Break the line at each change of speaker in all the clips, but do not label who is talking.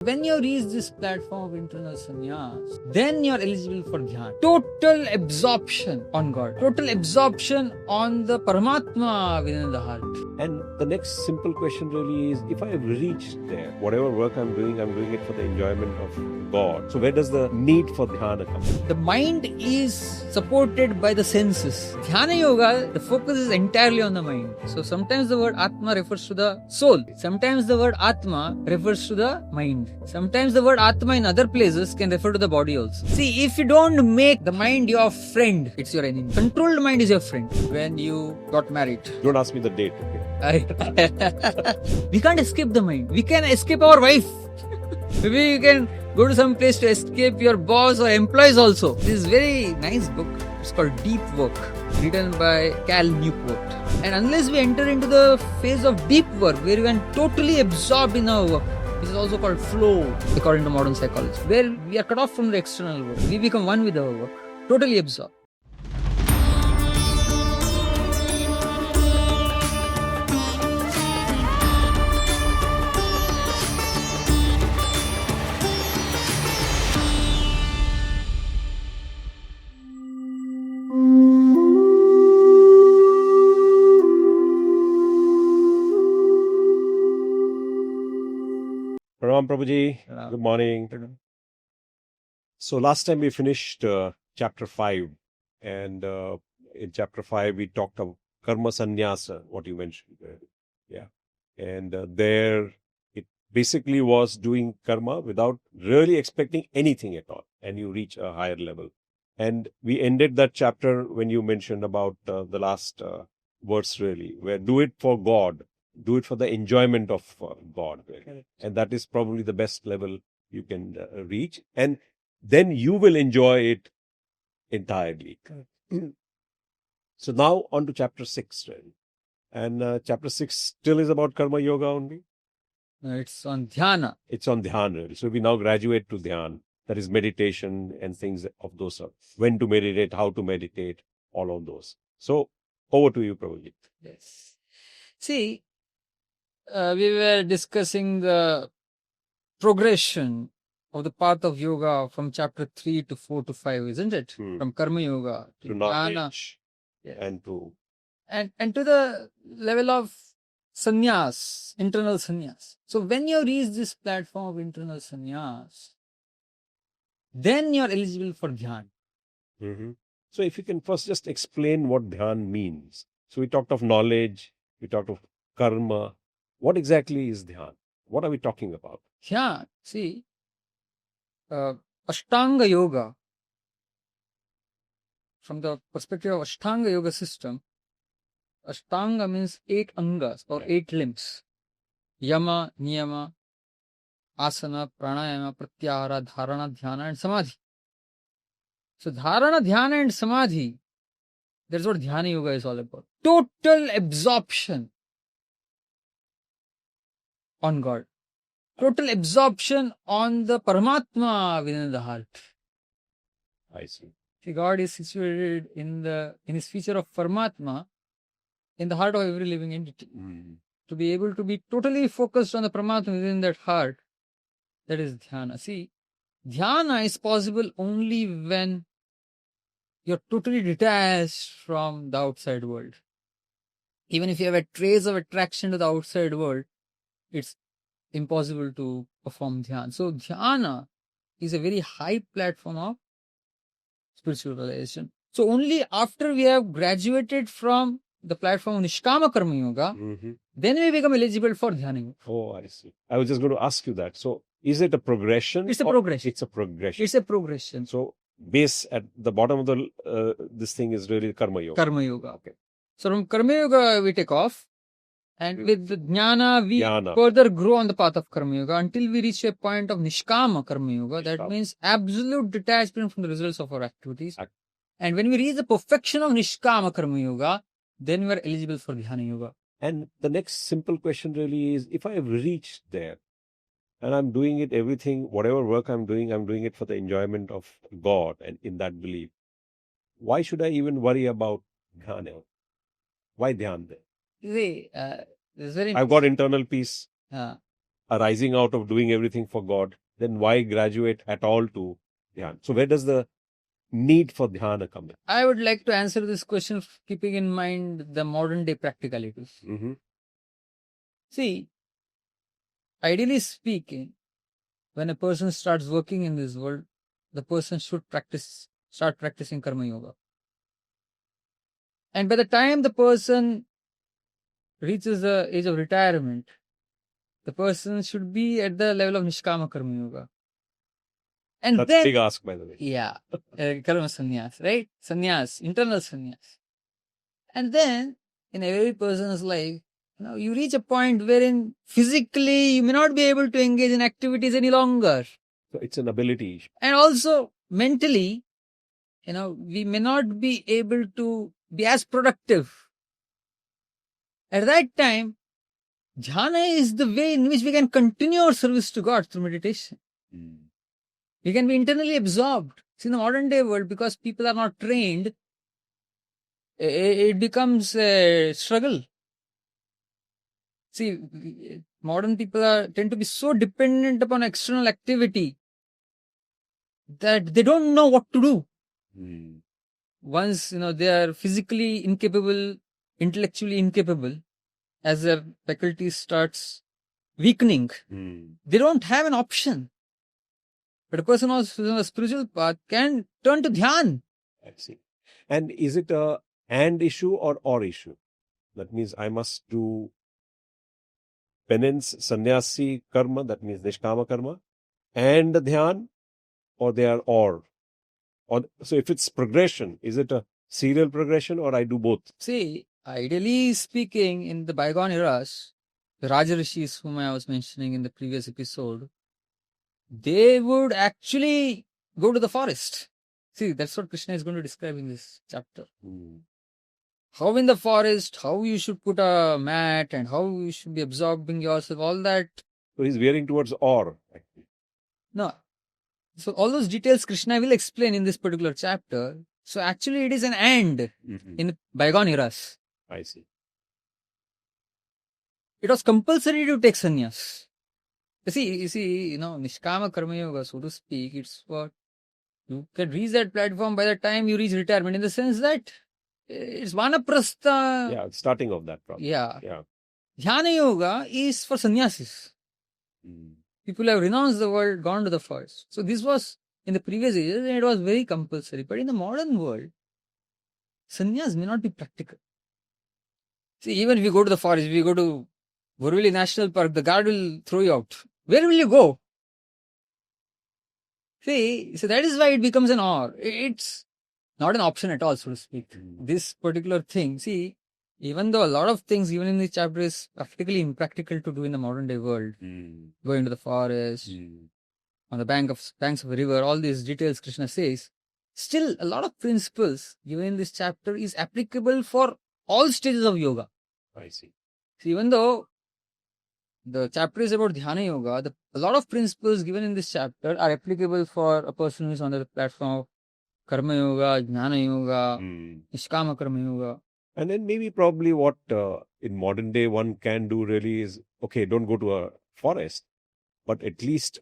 When you reach this platform of internal sannyas, then you are eligible for Dhyan. Total absorption on God. Total absorption on the Parmatma within the heart.
And the next simple question really is, if I have reached there, whatever work I'm doing it for the enjoyment of God. So where does the need for dhyana come from?
The mind is supported by the senses. Dhyana Yoga, the focus is entirely on the mind. So sometimes the word Atma refers to the soul. Sometimes the word Atma refers to the mind. Sometimes the word Atma in other places can refer to the body also. See, if you don't make the mind your friend, it's your enemy. Controlled mind is your friend. When you got married,
Don't ask me the date, okay?
we can't escape the mind. We can escape our wife. Maybe you can go to some place to escape your boss or employees also. This is very nice book. It's called Deep Work, written by Cal Newport. And unless we enter into the phase of deep work, where we can totally absorb in our work, this is also called flow, according to modern psychology, where we are cut off from the external world. We become one with our work, totally absorbed.
Pranam Prabhuji, good morning. So last time we finished chapter 5, and in chapter 5 we talked of karma sannyasa, what you mentioned. Yeah. And there it basically was doing karma without really expecting anything at all, and you reach a higher level. And we ended that chapter when you mentioned about the last verse really, where do it for God, do it for the enjoyment of God. Really. And that is probably the best level you can reach. And then you will enjoy it entirely. So now on to chapter 6. Really. And chapter 6 still is about karma yoga only?
It's on dhyana.
It's on dhyan really. So we now graduate to dhyan. That is meditation and things of those sorts. When to meditate, how to meditate, all of those. So over to you, Prabhuji.
Yes. See, we were discussing the progression of the path of yoga from chapter 3 to 4 to 5, isn't it? From karma yoga to dhyana.
Knowledge.
Yes.
And
to the level of sannyas, internal sannyas. So when you reach this platform of internal sannyas, then you are eligible for dhyan.
So if you can first just explain what dhyan means. So we talked of knowledge, we talked of karma. What exactly is dhyan? What are we talking about?
Dhyan, see, Ashtanga Yoga, from the perspective of Ashtanga Yoga system, Ashtanga means 8 angas or 8 limbs. Yamma, Niyamma, Aasana, Pranayama, Pratyahara, Dharana, Dhyana and Samadhi. So Dharana, Dhyana and Samadhi, that's what Dhyana Yoga is all about. Total absorption on God. Total absorption on the Parmatma within the heart.
I see.
See, God is situated in his feature of Parmatma in the heart of every living entity. To be able to be totally focused on the Paramatma within that heart, that is dhyana. See, dhyana is possible only when you're totally detached from the outside world. Even if you have a trace of attraction to the outside world, it's impossible to perform dhyana. So dhyana is a very high platform of spiritual realization. So only after we have graduated from the platform of Nishkama Karma Yoga, then we become eligible for Dhyana Yoga.
Oh, I see. I was just going to ask you that. So is it a progression?
It's a progression.
It's a progression.
It's a progression.
So base at the bottom of the this thing is really Karma Yoga.
Karma Yoga. Okay. So from Karma Yoga we take off, and with the Jnana we further grow on the path of Karma Yoga until we reach a point of Nishkama Karma Yoga. That means absolute detachment from the results of our activities. And when we reach the perfection of Nishkama Karma Yoga, then we are eligible for Dhyana Yoga.
And the next simple question really is, if I have reached there and I'm doing it, everything, whatever work I'm doing it for the enjoyment of God and in that belief, why should I even worry about Dhyana? Why Dhyan there?
See, this is very
I've got internal peace. arising out of doing everything for God, then why graduate at all to Dhyan? So where does the need for Dhyana come in?
I would like to answer this question keeping in mind the modern day practicalities.
Mm-hmm.
See, ideally speaking, when a person starts working in this world, the person should start practicing Karma Yoga. And by the time the person reaches the age of retirement, the person should be at the level of Nishkama Karma Yoga. And
That's
then,
big ask, by the way.
yeah, Karma Sannyas, right? Sannyas, internal Sannyas. And then, in every person's life, you reach a point wherein physically you may not be able to engage in activities any longer.
So it's an ability issue.
And also, mentally, we may not be able to be as productive. At that time, jhana is the way in which we can continue our service to God through meditation. We can be internally absorbed. See, in the modern day world, because people are not trained, it becomes a struggle. See, modern people tend to be so dependent upon external activity that they don't know what to do. Once, they are physically incapable, intellectually incapable, as their faculty starts weakening, they don't have an option. But a person who's on a spiritual path can turn to Dhyan.
I see. And is it a and issue or issue? That means I must do penance, sannyasi karma, that means nishkama karma, and dhyan, or they are or so if it's progression, is it a serial progression or I do both?
See, ideally speaking, in the bygone eras, the Raja Rishis whom I was mentioning in the previous episode, they would actually go to the forest. See, that's what Krishna is going to describe in this chapter. How in the forest, how you should put a mat and how you should be absorbing yourself, all that.
So he's veering towards or. Actually.
No. So all those details Krishna will explain in this particular chapter. So actually it is an and in bygone eras.
I see.
It was compulsory to take sannyas. You see, Nishkama Karma Yoga, so to speak, it's what you can reach that platform by the time you reach retirement, in the sense that it's Vanaprastha.
Yeah, starting of that process.
Yeah. Dhyana Yoga is for sannyasis. People have renounced the world, gone to the forest. So this was in the previous ages and it was very compulsory. But in the modern world, sannyas may not be practical. See, even if you go to the forest, if you go to Borivali National Park, the guard will throw you out. Where will you go? See, so that is why it becomes an or. It's not an option at all, so to speak. This particular thing, see, even though a lot of things, even in this chapter, is practically impractical to do in the modern day world, going to the forest, on the banks of a river, all these details Krishna says, still a lot of principles given in this chapter is applicable for all stages of yoga.
I see.
So even though the chapter is about Dhyana Yoga, a lot of principles given in this chapter are applicable for a person who is on the platform of Karma Yoga, Jnana Yoga, Nishkama Karma Yoga.
And then maybe probably what in modern day one can do really is, okay, don't go to a forest, but at least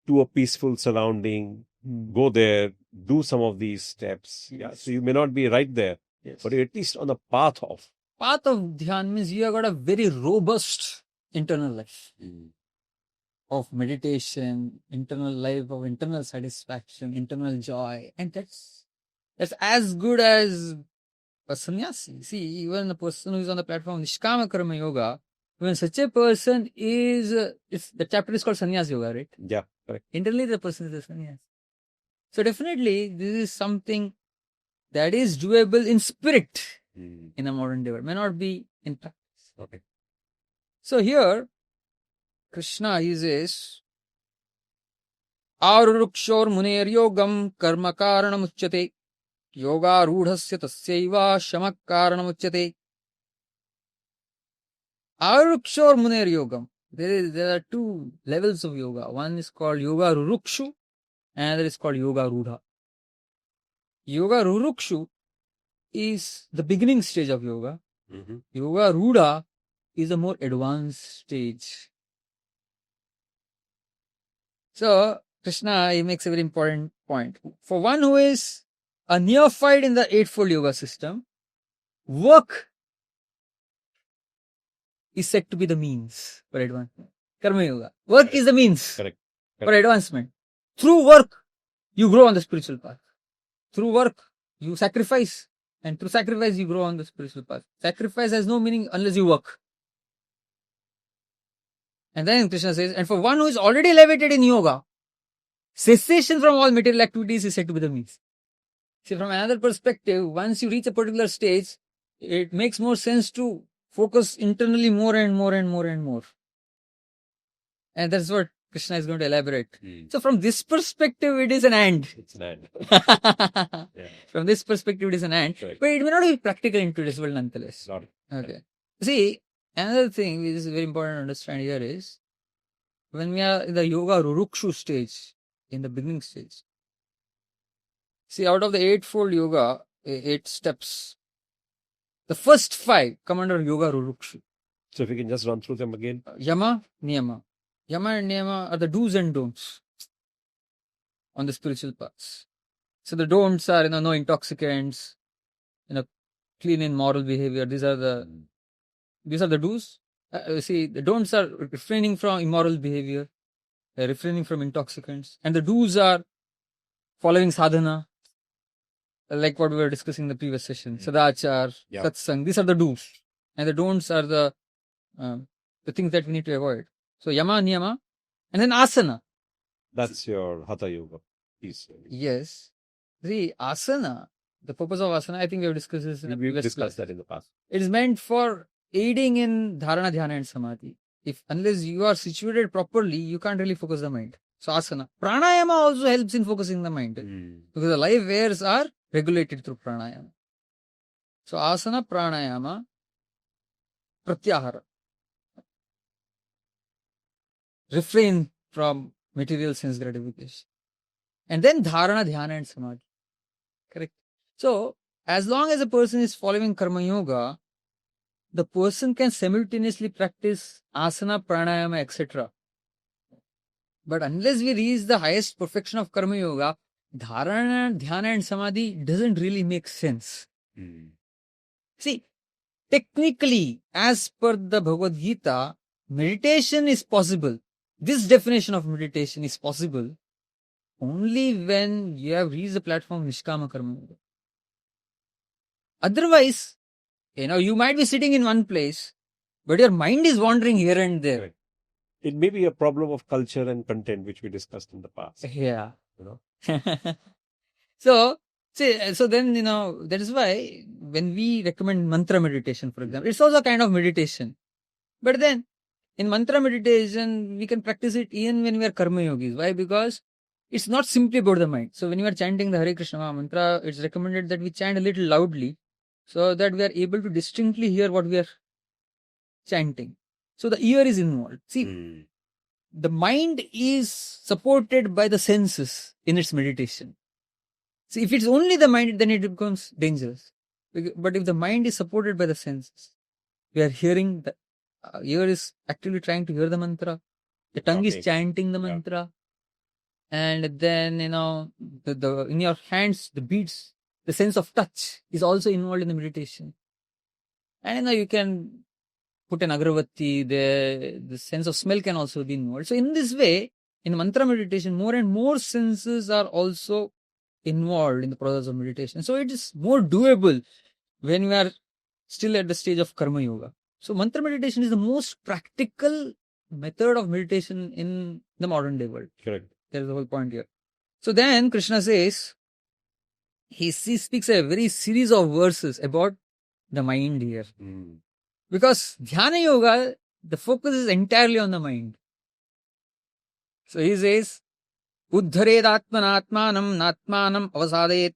to a peaceful surrounding, go there, do some of these steps. Yes. Yeah, so you may not be right there, but you're at least on the path of.
Path of Dhyan means you have got a very robust internal life of meditation, internal life of internal satisfaction, internal joy. And that's as good as a sannyasi. See, even the person who is on the platform of Nishkama Karma Yoga, when such a person is, the chapter is called Sannyas Yoga, right?
Yeah, correct.
Internally, the person is a sannyas. So definitely, this is something that is doable in spirit in a modern day world. May not be in practice.
Okay.
So here, Krishna, he says, Arurukshor muner yogam karma karanam uchyate yoga rudhasya tasyaiva shamak karanam uchyate. Arurukshor muner yogam. There are two levels of yoga. One is called yoga rurukshu and another is called yoga rudha. Yoga rurukshu is the beginning stage of yoga. Yoga rudha is a more advanced stage. So, Krishna, he makes a very important point. For one who is a neophyte in the Eightfold Yoga system, work is said to be the means for advancement. Karma Yoga. Work
Correct.
is the means
Correct.
for advancement. Through work, you grow on the spiritual path. Through work, you sacrifice. And through sacrifice, you grow on the spiritual path. Sacrifice has no meaning unless you work. And then Krishna says, and for one who is already elevated in yoga, cessation from all material activities is said to be the means. See, from another perspective, once you reach a particular stage, it makes more sense to focus internally more and more and more and more. And that's what Krishna is going to elaborate. So from this perspective, it is an and.
It's an and. Yeah.
From this perspective, it is an and.
Correct.
But it may not be practical in today's world nonetheless.
Not.
Okay. See, another thing which is very important to understand here is when we are in the yoga Ruruksha stage, in the beginning stage. See, out of the Eightfold Yoga, 8 steps, the first 5 come under yoga Ruruksha.
So if we can just run through them again.
Yamma, Niyamma. Yamma and Niyamma are the do's and don'ts on the spiritual paths. So the don'ts are, no intoxicants, clean and moral behavior. These are the do's. See, the don'ts are refraining from immoral behavior, refraining from intoxicants. And the do's are following sadhana, like what we were discussing in the previous session. Sadachar, satsang, these are the do's. And the don'ts are the things that we need to avoid. So Yama, Niyama, and then Asana.
That's your Hatha Yoga piece.
Yes. See, Asana, the purpose of Asana, I think we have discussed this in the previous
discussed
class.
that in the past.
It is meant for aiding in Dharana, Dhyana and Samadhi. Unless you are situated properly, you can't really focus the mind. So Asana. Pranayama also helps in focusing the mind. Because the life wares are regulated through Pranayama. So Asana, Pranayama, Pratyahara. Refrain from material sense gratification. And then Dharana, Dhyana and Samadhi. Correct. So, as long as a person is following Karma Yoga, the person can simultaneously practice Asana, Pranayama, etc. But unless we reach the highest perfection of Karma Yoga, Dharana, Dhyana and Samadhi doesn't really make sense. See, technically, as per the Bhagavad Gita, meditation is possible. This definition of meditation is possible only when you have reached the platform of Nishkama Karma Yoga. Otherwise, you might be sitting in one place, but your mind is wandering here and there.
Correct. It may be a problem of culture and content, which we discussed in the past.
Yeah. So then, that is why when we recommend mantra meditation, for example, it's also a kind of meditation. But then, in mantra meditation, we can practice it even when we are karma yogis. Why? Because it's not simply about the mind. So when you are chanting the Hare Krishna Maha mantra, it's recommended that we chant a little loudly so that we are able to distinctly hear what we are chanting. So the ear is involved. See, the mind is supported by the senses in its meditation. See, if it's only the mind, then it becomes dangerous. But if the mind is supported by the senses, we are hearing, the ear is actually trying to hear the mantra, the tongue is chanting the mantra, and then, in your hands, the beats, the sense of touch is also involved in the meditation. And you can put an agravati there, the sense of smell can also be involved. So in this way, in mantra meditation, more and more senses are also involved in the process of meditation. So it is more doable when we are still at the stage of karma yoga. So mantra meditation is the most practical method of meditation in the modern day world.
Correct.
That is the whole point here. So then Krishna says, he speaks a very series of verses about the mind here. Because Dhyana Yoga, the focus is entirely on the mind. So he says, Uddhared atmanatmanam natmanam avasadayet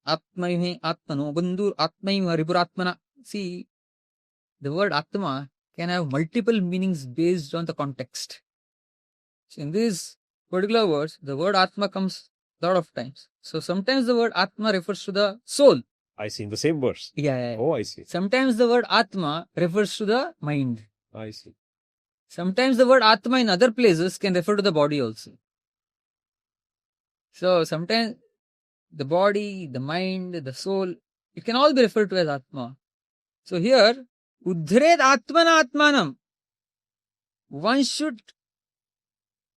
atmayuhi atmano bandhur atmayuha ripuratmana. See, the word Atma can have multiple meanings based on the context. So in these particular words, the word Atma comes a lot of times. So sometimes the word Atma refers to the soul.
I see, in the same verse.
Yeah.
Oh, I see.
Sometimes the word Atma refers to the mind.
I see.
Sometimes the word Atma in other places can refer to the body also. So sometimes the body, the mind, the soul, it can all be referred to as Atma. So here, Uddharet Atmana Atmanam. One should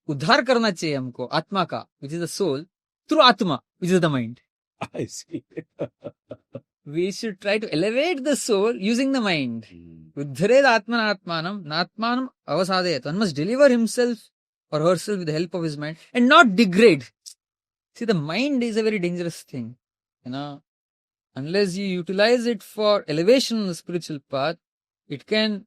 उद्धार करना चाहिए हमको आत्मा का, which is the soul, through Atma, which is the mind.
I see.
We should try to elevate the soul using the mind. Uddharet Atmana Atmanam, Natmanam avasadayat. One must deliver himself or herself with the help of his mind and not degrade. See, the mind is a very dangerous thing. Unless you utilize it for elevation on the spiritual path, it can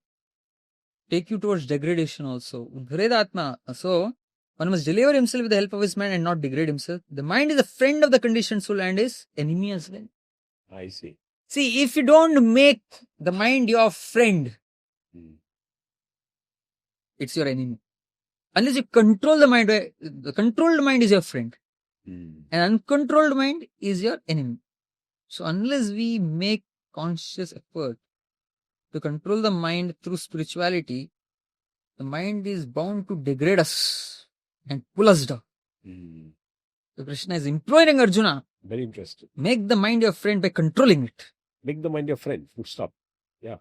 take you towards degradation also. Uddharet Atma. So, one must deliver himself with the help of his mind and not degrade himself. The mind is a friend of the conditioned soul and is enemy as well.
I see.
See, if you don't make the mind your friend, it's your enemy. Unless you control the mind, the controlled mind is your friend. An uncontrolled mind is your enemy. So unless we make conscious effort to control the mind through spirituality, the mind is bound to degrade us and pull us down. So Krishna is imploring Arjuna,
very interesting.
Make the mind your friend by controlling it.
Make the mind your friend. Full stop. Yeah.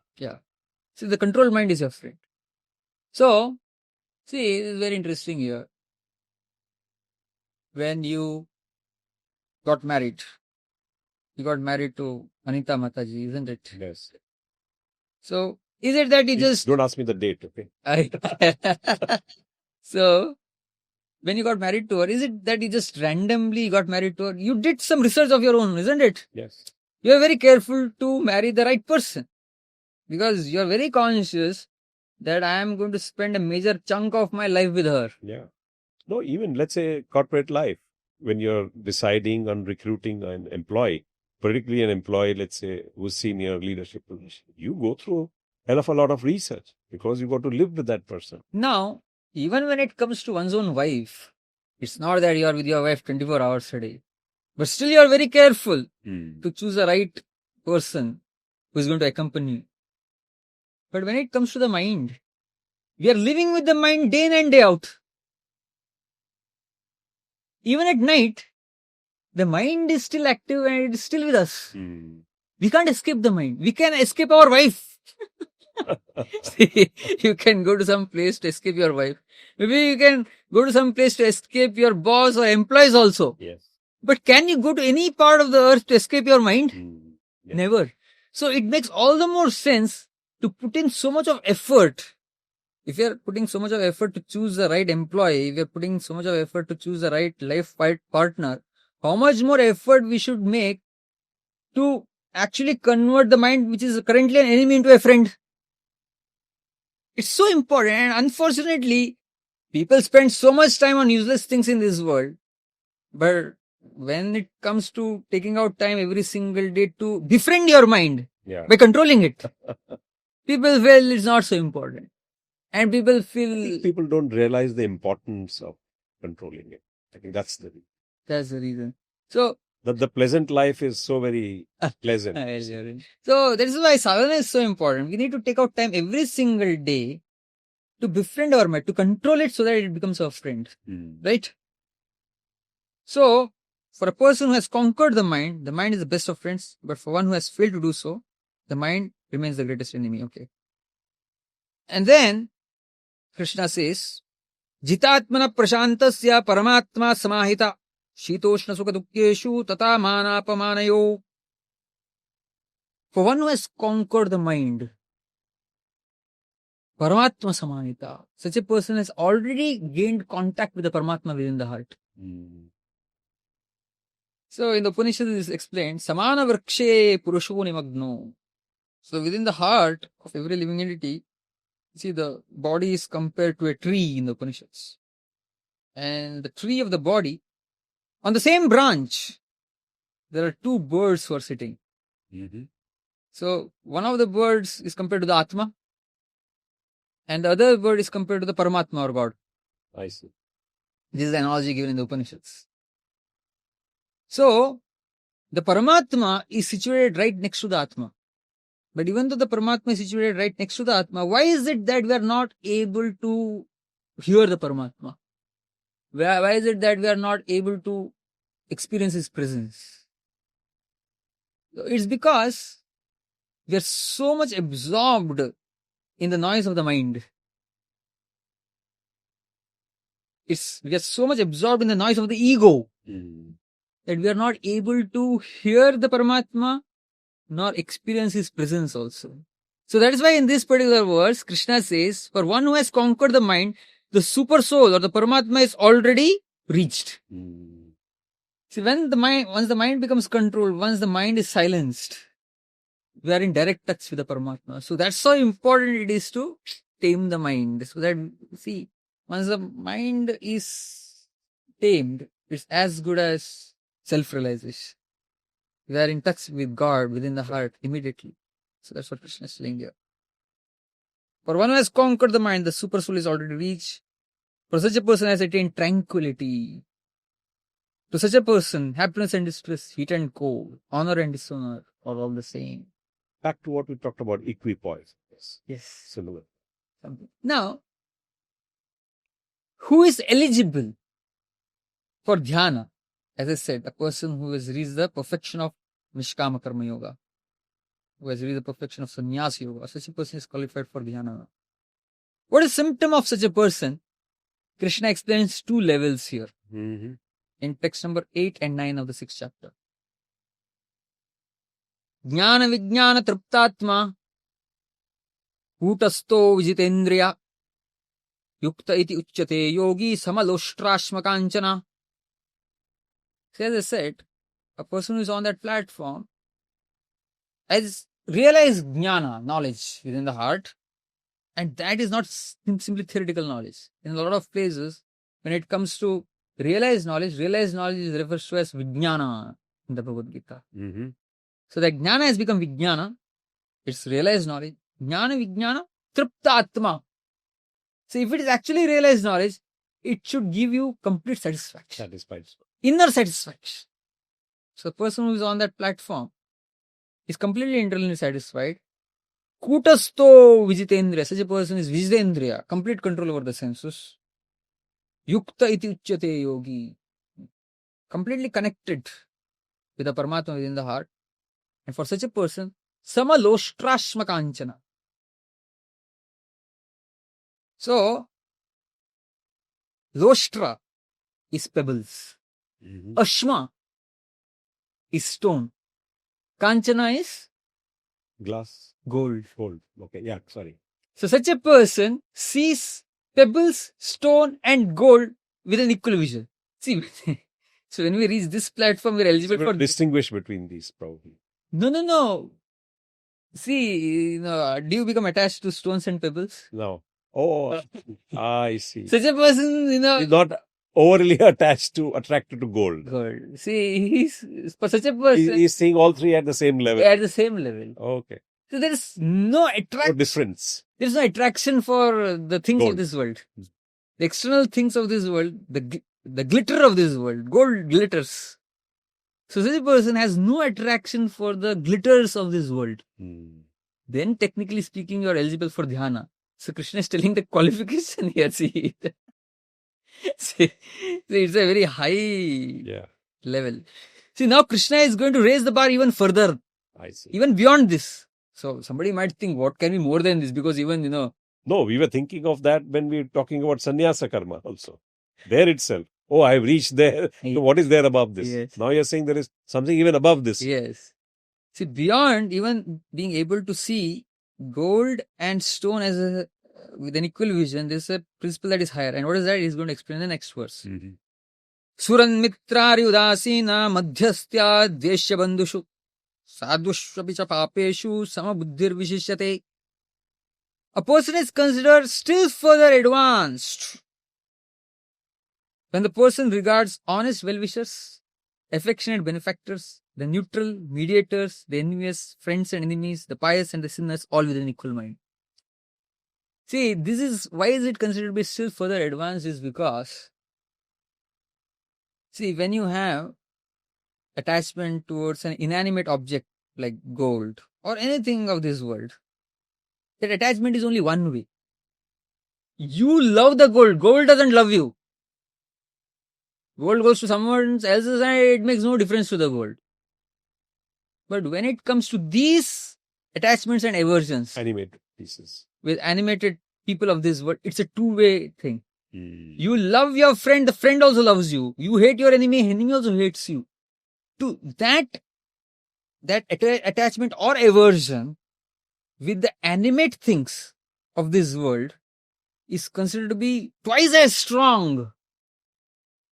See, the controlled mind is your friend. So, see, it is very interesting here. When you got married to Anita Mataji, isn't it?
Yes.
So, is it that you just...
Don't ask me the date, okay?
So, when you got married to her, is it that you just randomly got married to her? You did some research of your own, isn't it?
Yes.
You are very careful to marry the right person. Because you are very conscious that I am going to spend a major chunk of my life with her.
Yeah. No, even let's say corporate life, when you're deciding on recruiting an employee, particularly an employee, let's say, who's senior leadership position, you go through a hell of a lot of research because you got to live with that person.
Now, even when it comes to one's own wife, it's not that you are with your wife 24 hours a day. But still you are very careful to choose the right person who is going to accompany you. But when it comes to the mind, we are living with the mind day in and day out. Even at night, the mind is still active and it is still with us. We can't escape the mind. We can escape our wife. See, you can go to some place to escape your wife. Maybe you can go to some place to escape your boss or employees also.
Yes.
But can you go to any part of the earth to escape your mind?
Yes.
Never. So it makes all the more sense to put in so much of effort. If you are putting so much of effort to choose the right employee, if you are putting so much of effort to choose the right life partner, how much more effort we should make to actually convert the mind, which is currently an enemy, into a friend. It's so important, and unfortunately, people spend so much time on useless things in this world. But when it comes to taking out time every single day to befriend your mind by controlling it, people feel it's not so important. And people feel...
I think people don't realize the importance of controlling it. I think that's the reason.
That's the reason. So,
that the pleasant life is so very pleasant.
So, that is why sadhana is so important. We need to take out time every single day to befriend our mind, to control it so that it becomes our friend. Right? So, for a person who has conquered the mind is the best of friends. But for one who has failed to do so, the mind remains the greatest enemy. Okay. And then, Krishna says, Jitatmana prashantasya Parmatma samahita shitoshna sukha dukhyeshu tata manapamanayo. For one who has conquered the mind, Parmatma samahita, such a person has already gained contact with the Parmatma within the heart. So in the Upanishad it is explained, Samana vrakshe purusho nimagno. So within the heart of every living entity, see, the body is compared to a tree in the Upanishads. And the tree of the body, on the same branch, there are two birds who are sitting. So, one of the birds is compared to the Atma, and the other bird is compared to the Parmatma or God.
I see.
This is the analogy given in the Upanishads. So, the Parmatma is situated right next to the Atma. But even though the Parmatma is situated right next to the Atma, why is it that we are not able to hear the Parmatma? Why is it that we are not able to experience His presence. It's because we are so much absorbed in the noise of the mind. We are so much absorbed in the noise of the ego that we are not able to hear the Parmatma nor experience His presence also. So that is why in this particular verse, Krishna says, for one who has conquered the mind, the super soul or the Parmatma is already reached. See, once the mind becomes controlled, once the mind is silenced, we are in direct touch with the Parmatma. So that's how important it is to tame the mind. So that, see, once the mind is tamed, it's as good as self-realization. We are in touch with God within the heart immediately. So that's what Krishna is saying here. For one who has conquered the mind, the super soul is already reached. For such a person has attained tranquility. To such a person, happiness and distress, heat and cold, honor and dishonor are all the same.
Back to what we talked about, equipoise.
Yes.
Similar.
Now, who is eligible for dhyana? As I said, a person who has reached the perfection of Nishkama Karma Yoga, who has reached the perfection of Sannyas Yoga, such a person is qualified for dhyana. What is symptom of such a person? Krishna explains two levels here in text number 8 and 9 of the 6th chapter. Jnana Vijnana Triptatma Kutasto Vijitendriya Yukta iti uchyate yogi samaloshrashma kanchana. So as I said, a person who is on that platform has realized jnana, knowledge within the heart, and that is not simply theoretical knowledge. In a lot of places, when it comes to realized knowledge is referred to as vijnana in the Bhagavad Gita. So that jnana has become vijnana, it's realized knowledge. Jnana vijnana triptatma. So if it is actually realized knowledge, it should give you complete satisfaction.
Satisfied.
Inner satisfaction. So the person who is on that platform is completely internally satisfied. Kutasto Vijitendriya. Such a person is Vijitendriya, complete control over the senses. Yukta iti uchyate yogi. Completely connected with the Parmatma within the heart. And for such a person, Samaloshrashma kanchana. So, Loshtra is pebbles. Ashma is stone. Kanchana is
Glass.
gold.
Gold. Okay, yeah, sorry.
So such a person sees pebbles, stone and gold with an equal vision. See, so when we reach this platform, we are eligible for...
Distinguish between these probably.
No. See, do you become attached to stones and pebbles?
No. Oh, I see.
Such a person,
He's not overly attracted to gold.
See, for such a person...
He's seeing all three at the same level.
At the same level.
Okay.
So there is no attraction.
No difference.
There is no attraction for the things of this world. The external things of this world, the glitter of this world, gold glitters. So such a person has no attraction for the glitters of this world. Then technically speaking, you are eligible for dhyana. So Krishna is telling the qualification here. See, it's a very high level. See, now Krishna is going to raise the bar even further.
I see.
Even beyond this. So somebody might think, what can be more than this? Because even,
No, we were thinking of that when we were talking about sannyasa karma also. There itself. Oh, I've reached there. So what is there above this?
Yes.
Now you're saying there is something even above this.
Yes. See, beyond even being able to see gold and stone with an equal vision, there's a principle that is higher. And what is that? He's going to explain in the next verse. Suran mitrari udasina madhyastya deshya bandhushu sadhushvapicha papeshu samabuddhir vishishyate. A person is considered still further advanced when the person regards honest well-wishers, affectionate benefactors, the neutral mediators, the envious, friends and enemies, the pious and the sinners, all with an equal mind. See, this is why is it considered to be still further advanced is because, see, when you have attachment towards an inanimate object like gold or anything of this world, that attachment is only one way. You love the gold. Gold doesn't love you. World goes to someone else's and it makes no difference to the world. But when it comes to these attachments and aversions,
Animated pieces.
with animated people of this world, it's a two-way thing.
Mm.
You love your friend, the friend also loves you. You hate your enemy, enemy also hates you. To that attachment or aversion with the animate things of this world is considered to be twice as strong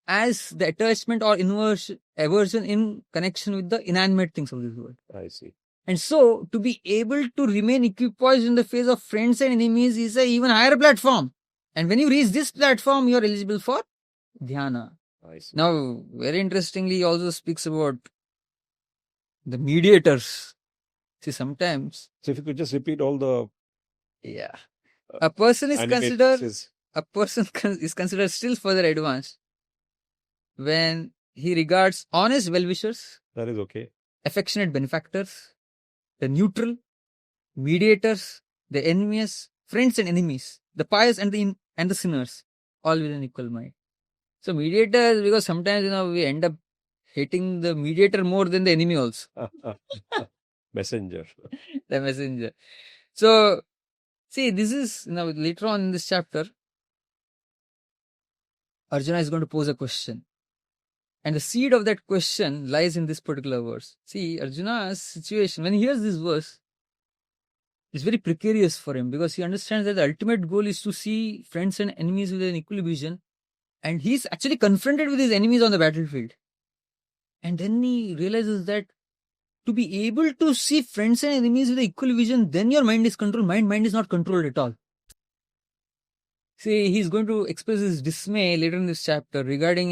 as the attachment or aversion in connection with the inanimate things of this world.
I see.
And so, to be able to remain equipoised in the face of friends and enemies is an even higher platform. And when you reach this platform, you are eligible for Dhyana.
I see.
Now, very interestingly, he also speaks about the mediators. See, sometimes.
So if you could just repeat all the
A person is
animate
considered
pieces.
is considered still further advanced when he regards honest well-wishers,
That is okay.
affectionate benefactors, the neutral, mediators, the envious, friends and enemies, the pious and the sinners, all with an equal mind. So mediators, because sometimes we end up hating the mediator more than the enemy also.
Messenger.
The messenger. So see, this is later on in this chapter, Arjuna is going to pose a question. And the seed of that question lies in this particular verse. See, Arjuna's situation, when he hears this verse, it's very precarious for him because he understands that the ultimate goal is to see friends and enemies with an equal vision. And he's actually confronted with his enemies on the battlefield. And then he realizes that to be able to see friends and enemies with an equal vision, then your mind is controlled. Mind is not controlled at all. See, he's going to express his dismay later in this chapter regarding,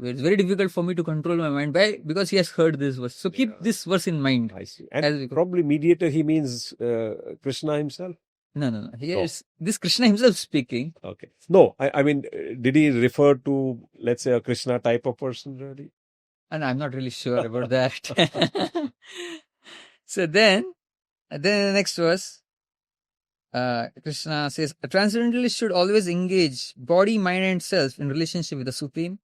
it's very difficult for me to control my mind because he has heard this verse. So keep this verse in mind.
I see. And probably mediator, he means Krishna himself?
No. Here's this Krishna himself speaking.
Okay. No, I mean, did he refer to, let's say, a Krishna type of person really?
And I'm not really sure about that. So then the next verse, Krishna says, a transcendentalist should always engage body, mind and self in relationship with the Supreme.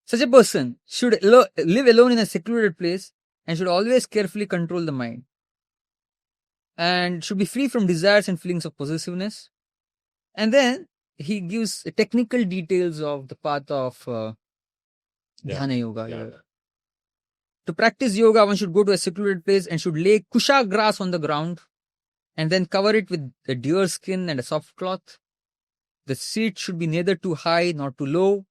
Such a person should live alone in a secluded place and should always carefully control the mind. And should be free from desires and feelings of possessiveness. And then he gives technical details of the path of Dhyana Yoga.
Yeah.
To practice yoga, one should go to a secluded place and should lay kusha grass on the ground and then cover it with a deer skin and a soft cloth. The seat should be neither too high nor too low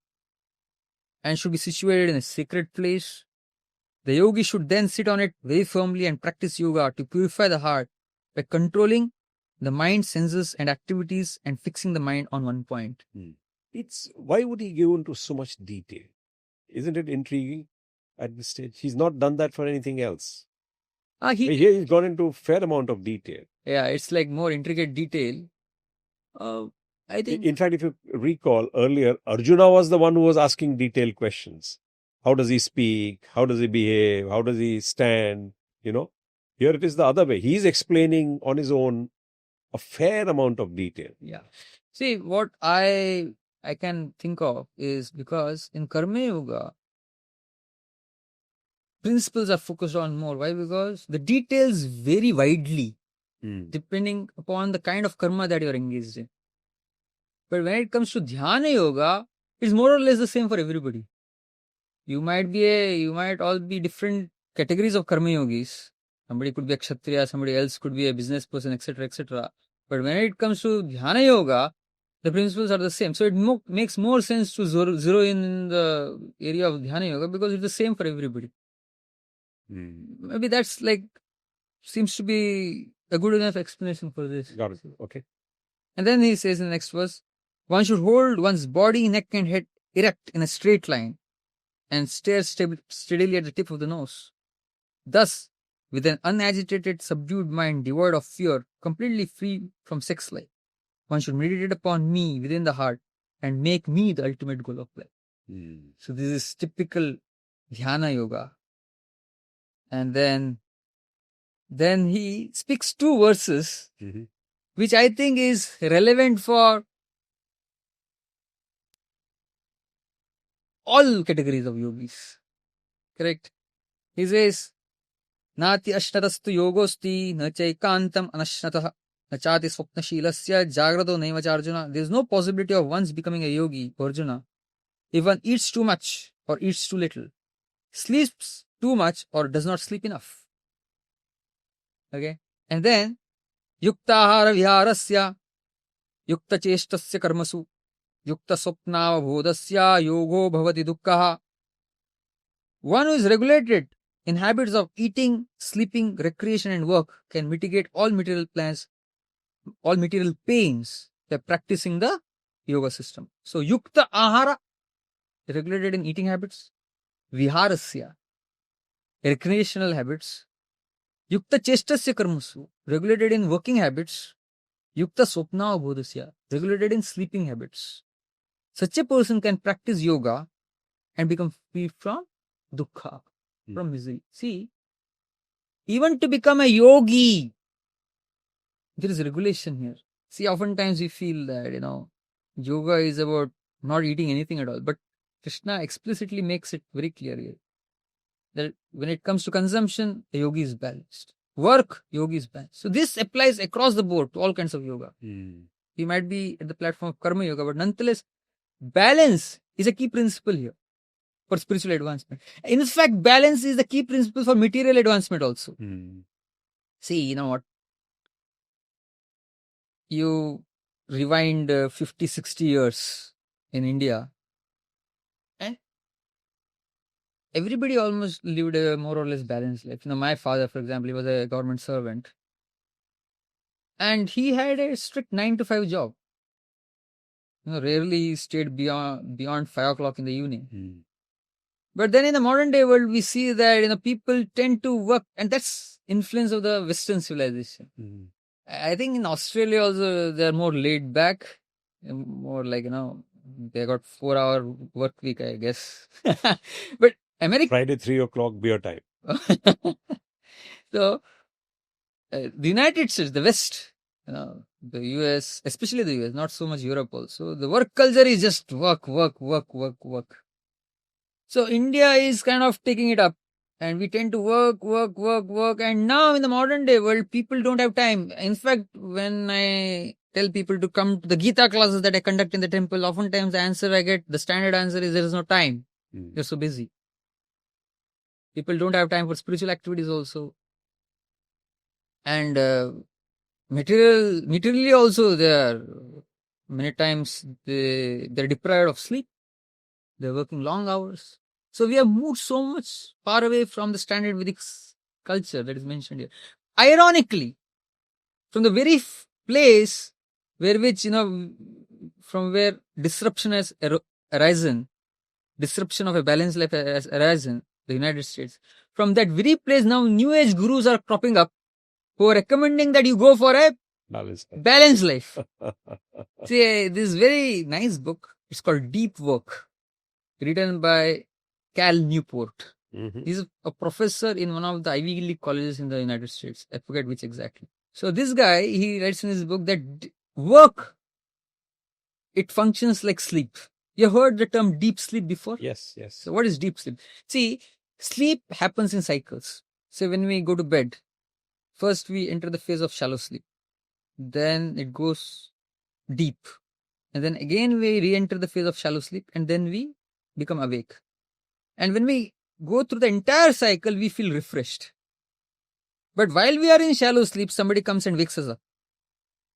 and should be situated in a sacred place. The yogi should then sit on it very firmly and practice yoga to purify the heart by controlling the mind, senses and activities and fixing the mind on one point.
Why would he go into so much detail? Isn't it intriguing at this stage? He's not done that for anything else. Here he's gone into a fair amount of detail.
Yeah, it's like more intricate detail. I think.
In fact, if you recall earlier, Arjuna was the one who was asking detailed questions. How does he speak? How does he behave? How does he stand? Here it is the other way. He's explaining on his own a fair amount of detail.
Yeah. See, what I can think of is because in Karma Yoga, principles are focused on more. Why? Because the details vary widely depending upon the kind of karma that you are engaged in. But when it comes to Dhyana Yoga, it's more or less the same for everybody. You might all be different categories of Karma Yogis. Somebody could be a Kshatriya, somebody else could be a business person, etc., etc. But when it comes to Dhyana Yoga, the principles are the same. So it makes more sense to zero in the area of Dhyana Yoga because it's the same for everybody. Maybe that's seems to be a good enough explanation for this.
Got it. Okay.
And then he says in the next verse, one should hold one's body, neck and head erect in a straight line and stare steadily at the tip of the nose. Thus, with an unagitated, subdued mind devoid of fear, completely free from sex life, one should meditate upon me within the heart and make me the ultimate goal of life. So this is typical Dhyana Yoga. And then he speaks two verses, which I think is relevant for all categories of yogis. Correct? He says, Nati ashnatastu yogosti na chaikantam anashnatah na chati swapnashilasya jagrado naivacha Arjuna. There is no possibility of once becoming a yogi, Arjuna, if one eats too much or eats too little, sleeps too much or does not sleep enough. Okay? And then, yuktahara viharasya yukta cheshtasya karmasu yukta swapnava bodhasya yogo bhavati dukkha. One who is regulated in habits of eating, sleeping, recreation and work can mitigate all material pains by practicing the yoga system. So, yukta ahara, regulated in eating habits, viharasya, recreational habits, yukta chestasya karmasu, regulated in working habits, yukta swapna bodhasya, regulated in sleeping habits. Such a person can practice yoga and become free from dukkha, from misery. See, even to become a yogi, there is regulation here. See, oftentimes we feel that, yoga is about not eating anything at all. But Krishna explicitly makes it very clear here that when it comes to consumption, a yogi is balanced. Work, yogi is balanced. So this applies across the board to all kinds of yoga. We might be at the platform of karma yoga, but nonetheless, balance is a key principle here for spiritual advancement. In fact, balance is the key principle for material advancement also. See, you know what? You rewind 50, 60 years in India, and everybody almost lived a more or less balanced life. My father, for example, he was a government servant, and he had a strict 9 to 5 job. Rarely stayed beyond 5 o'clock in the evening. But then in the modern day world, we see that people tend to work, and that's influence of the Western civilization. I think in Australia also they are more laid back, more like they got 4-hour work week, I guess. But America,
Friday 3 o'clock beer time.
So the United States, the West, the US, especially the US, not so much Europe also. The work culture is just work, work, work, work, work. So India is kind of taking it up, and we tend to work, work, work, work. And now in the modern day world, people don't have time. In fact, when I tell people to come to the Gita classes that I conduct in the temple, oftentimes the answer I get, the standard answer is there is no time. You're so busy. People don't have time for spiritual activities also. And materially also, they are many times they're deprived of sleep. They're working long hours. So we have moved so much far away from the standard Vedic culture that is mentioned here. Ironically, from the very place from where disruption has arisen, disruption of a balanced life has arisen, the United States. From that very place, now New Age gurus are cropping up who are recommending that you go for a balanced life. See, this very nice book, it's called Deep Work, written by Cal Newport. He's a professor in one of the Ivy League colleges in the United States. I forget which exactly. So this guy, he writes in his book that work, it functions like sleep. You heard the term deep sleep before?
Yes.
So what is deep sleep? See, sleep happens in cycles. So when we go to bed, first we enter the phase of shallow sleep. Then it goes deep. And then again we re-enter the phase of shallow sleep, and then we become awake. And when we go through the entire cycle, we feel refreshed. But while we are in shallow sleep, somebody comes and wakes us up.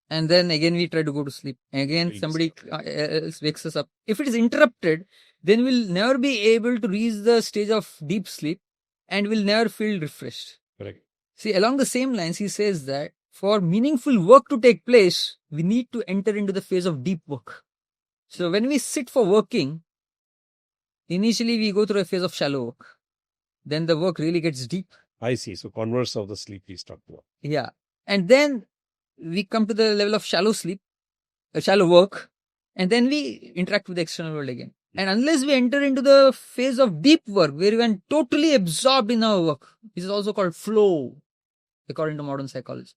And then again we try to go to sleep. Again, somebody else wakes us up. If it is interrupted, then we'll never be able to reach the stage of deep sleep, and we'll never feel refreshed.
Correct.
See, along the same lines, he says that for meaningful work to take place, we need to enter into the phase of deep work. So when we sit for working, initially we go through a phase of shallow work. Then the work really gets deep.
I see. So converse of the sleep he's talking about.
Yeah. And then we come to the level of shallow sleep, shallow work, and then we interact with the external world again. And unless we enter into the phase of deep work, where we are totally absorbed in our work, which is also called flow, according to modern psychology,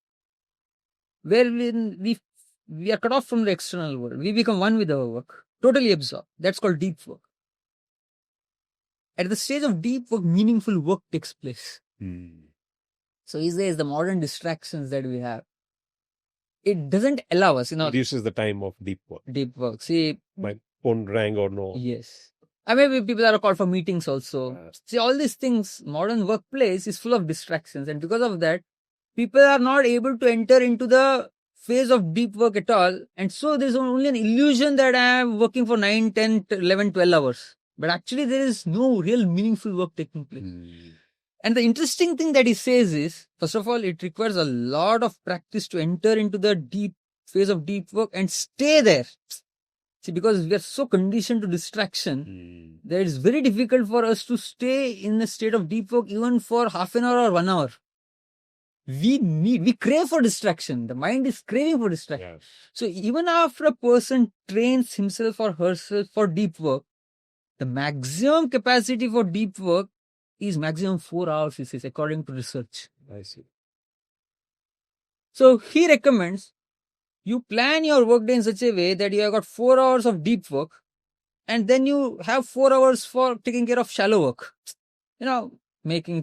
where we are cut off from the external world, we become one with our work, totally absorbed. That's called deep work. at the stage of deep work, meaningful work takes place.
Mm.
So he says the modern distractions that we have, it doesn't allow us,
Reduces the time of deep work.
deep work. See,
My phone rang or no.
yes. I mean, people are called for meetings also. See, all these things, modern workplace is full of distractions. And because of that, people are not able to enter into the phase of deep work at all. And so there's only an illusion that I am working for 9, 10, 11, 12 hours. But actually, there is no real meaningful work taking place.
Mm.
And the interesting thing that he says is, first of all, it requires a lot of practice to enter into the deep phase of deep work and stay there. See, because we are so conditioned to distraction, that it's very difficult for us to stay in a state of deep work even for half an hour or 1 hour. We crave for distraction. The mind is craving for distraction.
Yeah.
So even after a person trains himself or herself for deep work, the maximum capacity for deep work is maximum 4 hours, he says, according to research.
I see.
So he recommends you plan your workday in such a way that you have got 4 hours of deep work, and then you have 4 hours for taking care of shallow work. Making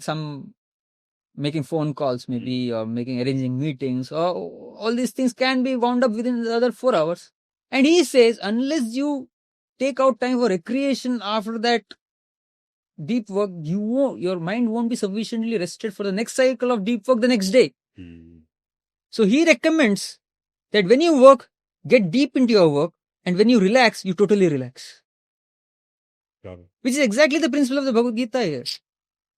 phone calls maybe, or arranging meetings, or all these things can be wound up within the other 4 hours. And he says, unless you take out time for recreation after that deep work, your mind won't be sufficiently rested for the next cycle of deep work the next day. So he recommends that when you work, get deep into your work, and when you relax, you totally relax.
Got it.
Which is exactly the principle of the Bhagavad Gita here.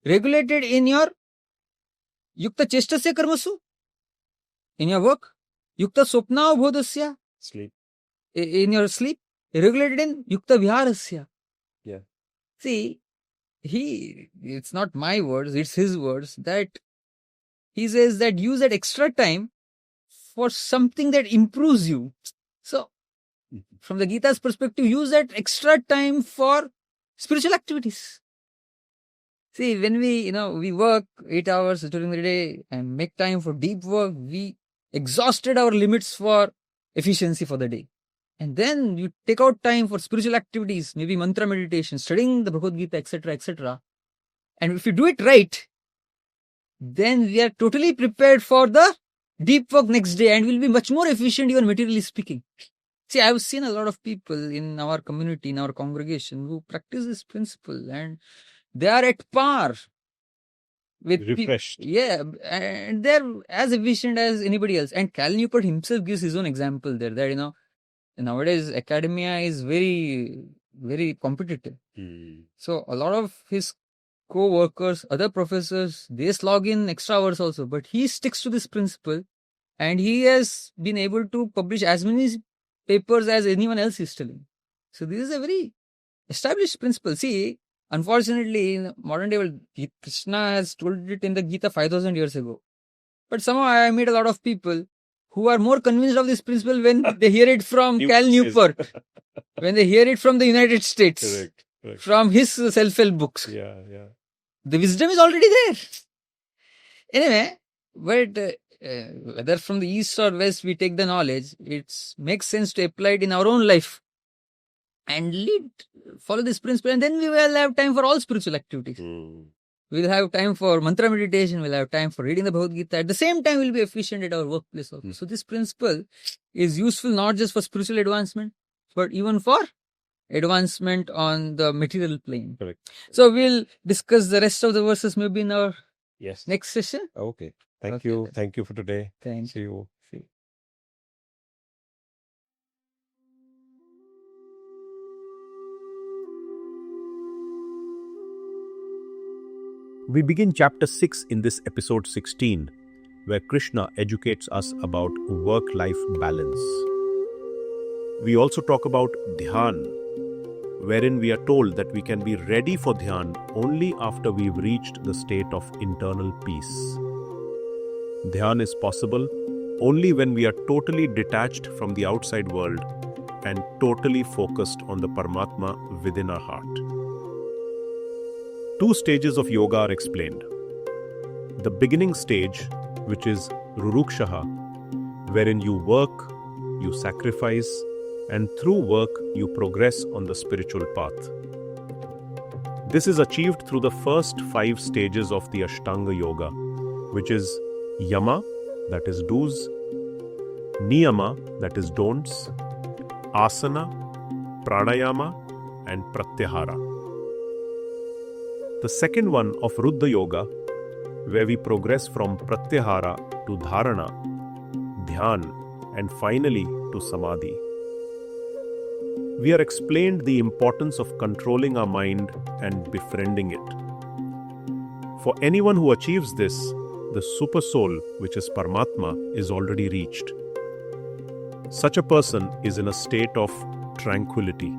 Regulated in your yukta chestasya karmasu, in your work, yukta sopna bodhasya,
Sleep.
in your sleep, regulated in yukta viharasya.
Yeah.
See, it's not my words, it's his words, that he says that use that extra time for something that improves you. So, from the Gita's perspective, use that extra time for spiritual activities. See, when we work 8 hours during the day and make time for deep work, we exhausted our limits for efficiency for the day. And then you take out time for spiritual activities, maybe mantra meditation, studying the Bhagavad Gita, etc., etc. And if you do it right, then we are totally prepared for the deep work next day and will be much more efficient, even materially speaking. See, I've seen a lot of people in our community, in our congregation, who practice this principle, and they are at par with
refreshed.
Yeah, and they're as efficient as anybody else. And Cal Newport himself gives his own example there, that nowadays academia is very, very competitive. So a lot of his co-workers, other professors, they slog in extra hours also, but he sticks to this principle, and he has been able to publish as many papers as anyone else is telling. So this is a very established principle. See, unfortunately, in modern day world, Krishna has told it in the Gita 5,000 years ago. But somehow I meet a lot of people who are more convinced of this principle when they hear it from Cal Newport, when they hear it from the United States,
Correct.
from his self-help books.
Yeah.
The wisdom is already there. Anyway, but whether from the east or west we take the knowledge, it makes sense to apply it in our own life and follow this principle, and then we will have time for all spiritual activities. We'll have time for mantra meditation, we'll have time for reading the Bhagavad Gita. At the same time, we'll be efficient at our workplace also. So this principle is useful not just for spiritual advancement, but even for advancement on the material plane.
Correct.
So we'll discuss the rest of the verses maybe in our next session.
Okay. Thank you. Thank you for today.
Thank
See you.
We begin chapter 6 in this episode 16, where Krishna educates us about work-life balance. We also talk about Dhyan, wherein we are told that we can be ready for Dhyan only after we've reached the state of internal peace. Dhyan is possible only when we are totally detached from the outside world and totally focused on the Parmatma within our heart. 2 stages of yoga are explained. The beginning stage, which is Ruruksha, wherein you work, you sacrifice, and through work you progress on the spiritual path. This is achieved through the first 5 stages of the Ashtanga Yoga, which is Yamma, that is do's, Niyamma, that is don'ts, Aasana, Pranayama, and Pratyahara. The second one of Ruddha Yoga, where we progress from Pratyahara to Dharana, Dhyan, and finally to Samadhi. We are explained the importance of controlling our mind and befriending it. For anyone who achieves this, the super soul, which is Parmatma, is already reached. Such a person is in a state of tranquility.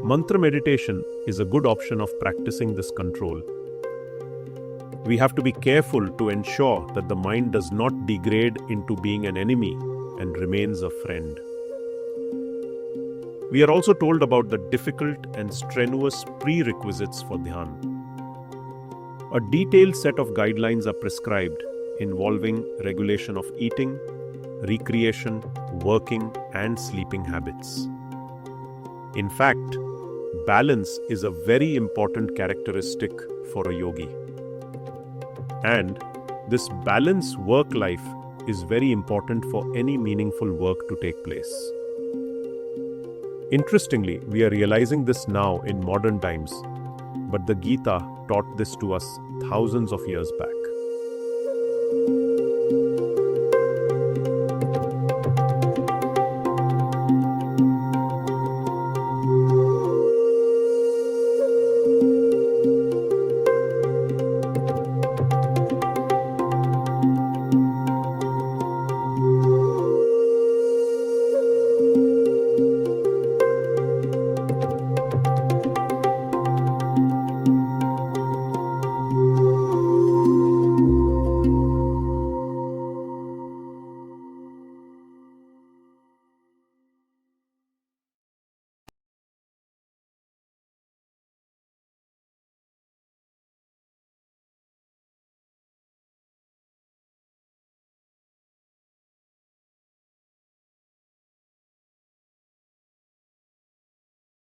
Mantra meditation is a good option of practicing this control. We have to be careful to ensure that the mind does not degrade into being an enemy and remains a friend. We are also told about the difficult and strenuous prerequisites for Dhyan. A detailed set of guidelines are prescribed involving regulation of eating, recreation, working, and sleeping habits. In fact, balance is a very important characteristic for a yogi. And this balanced work life is very important for any meaningful work to take place. Interestingly, we are realizing this now in modern times, but the Gita taught this to us thousands of years back.